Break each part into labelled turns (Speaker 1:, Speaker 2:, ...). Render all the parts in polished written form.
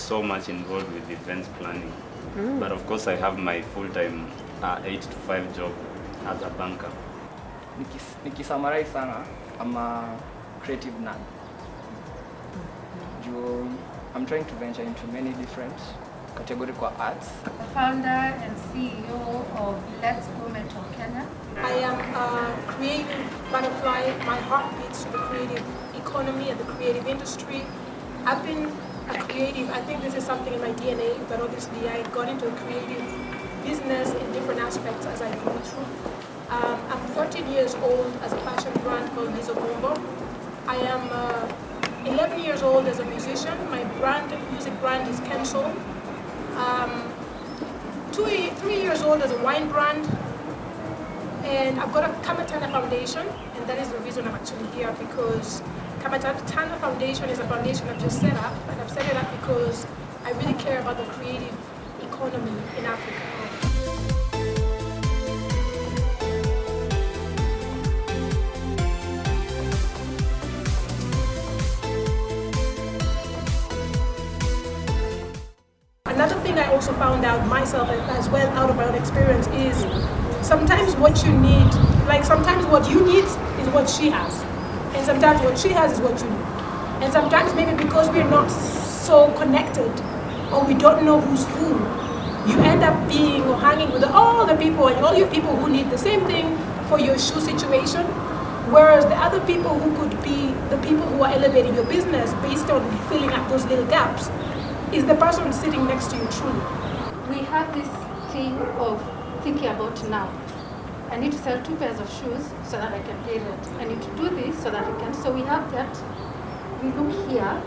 Speaker 1: so much involved with events planning. But of course I have my full-time 8 to 5 job as a banker.
Speaker 2: Nikisummarize sana, I'm a creative nerd. I'm trying to venture into many different categorical arts.
Speaker 3: Founder and CEO of Let's Go Mental Kenya.
Speaker 4: I am a creative butterfly. My heart beats to the creative economy and the creative industry. I've been a creative. I think this is something in my DNA, but obviously I got into a creative business in different aspects as I grew through. I'm 14 years old as a fashion brand called Lizo Bombo. I am 11 years old as a musician. My music brand is Kenso. 3 years old as a wine brand. And I've got a Kamatana Foundation, and that is the reason I'm actually here, because Kamatana Foundation is a foundation I've just set up, and I've set it up because I really care about the creative economy in Africa. Another thing I also found out myself as well out of my own experience is sometimes what you need, like sometimes what you need is what she has. And sometimes what she has is what you need. And sometimes maybe because we're not so connected or we don't know who's who, you end up being or hanging with all the people and all your people who need the same thing for your shoe situation. Whereas the other people who could be the people who are elevating your business based on filling up those little gaps is the person sitting next to you truly.
Speaker 3: We have this thing of thinking about now. I need to sell 2 pairs of shoes so that I can pay rent. I need to do this so that I can. So we have that. We look here,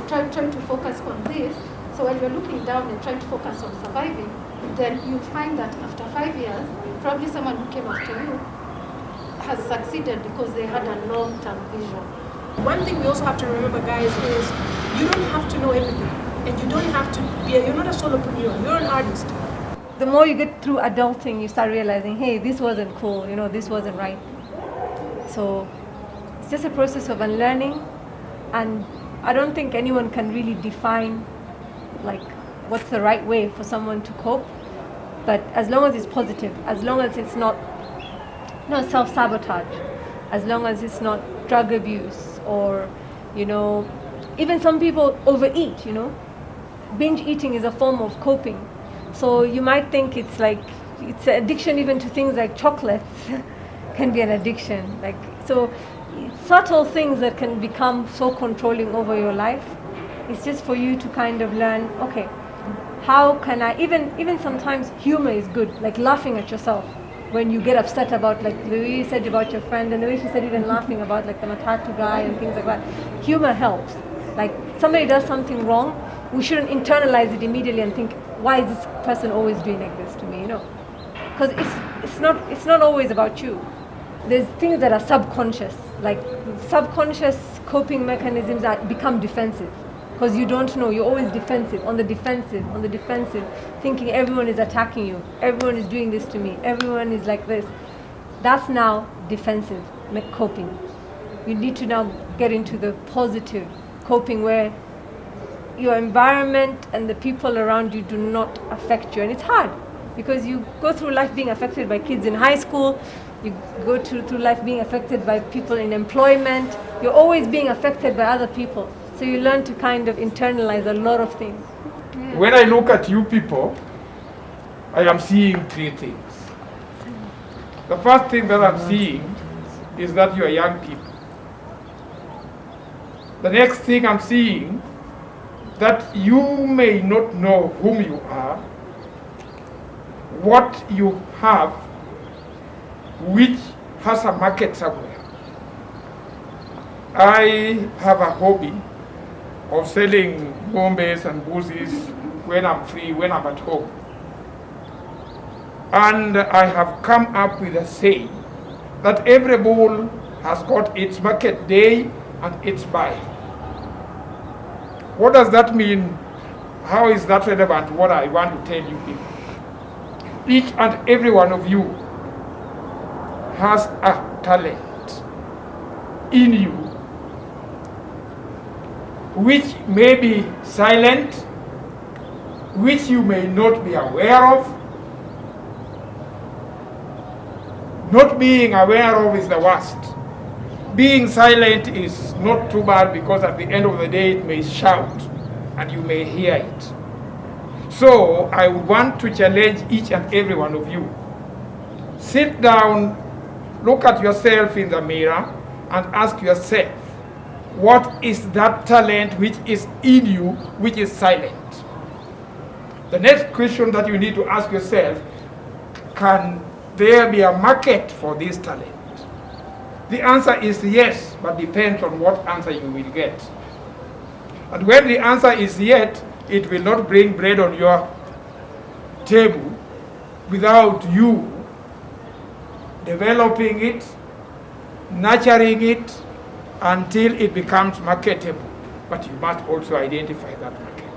Speaker 3: trying to focus on this. So while you're looking down and trying to focus on surviving, then you find that after 5 years, probably someone who came after you has succeeded because they had a long-term vision.
Speaker 4: One thing we also have to remember, guys, is you don't have to know everything, and you don't have to be. You're not a solopreneur. You're an artist.
Speaker 5: The more you get through adulting, you start realizing, hey, this wasn't cool. This wasn't right. So it's just a process of unlearning, and I don't think anyone can really define like what's the right way for someone to cope. But as long as it's positive, as long as it's not self-sabotage, as long as it's not drug abuse or, even some people overeat, Binge eating is a form of coping. So you might think it's an addiction even to things like chocolates can be an addiction. So subtle things that can become so controlling over your life. It's just for you to kind of learn, okay, how can I, even sometimes humor is good, like laughing at yourself. When you get upset about, like the way you said about your friend and the way she said even laughing about like the matatu guy and things like that, humor helps. Like somebody does something wrong, we shouldn't internalize it immediately and think, why is this person always doing like this to me, Because it's not always about you. There's things that are subconscious, like subconscious coping mechanisms that become defensive. Because you don't know, you're always defensive, on the defensive, thinking everyone is attacking you, everyone is doing this to me, everyone is like this. That's now defensive coping. You need to now get into the positive coping where your environment and the people around you do not affect you. And it's hard because you go through life being affected by kids in high school, you go through life being affected by people in employment, you're always being affected by other people. So you learn to kind of internalize a lot of things.
Speaker 6: Yeah. When I look at you people, I am seeing 3 things. The first thing that I'm seeing is that you are young people. The next thing I'm seeing, that you may not know whom you are, what you have, which has a market somewhere. I have a hobby of selling bombes and boozes when I'm free, when I'm at home. And I have come up with a saying that every bull has got its market day and its buy. What does that mean? How is that relevant to what I want to tell you people? Each and every one of you has a talent in you which may be silent, which you may not be aware of. Not being aware of is the worst. Being silent is not too bad because at the end of the day it may shout and you may hear it. So I would want to challenge each and every one of you. Sit down, look at yourself in the mirror and ask yourself, what is that talent which is in you, which is silent? The next question that you need to ask yourself, can there be a market for this talent? The answer is yes, but depends on what answer you will get. And when the answer is yes, it will not bring bread on your table without you developing it, nurturing it until it becomes marketable. But you must also identify that market.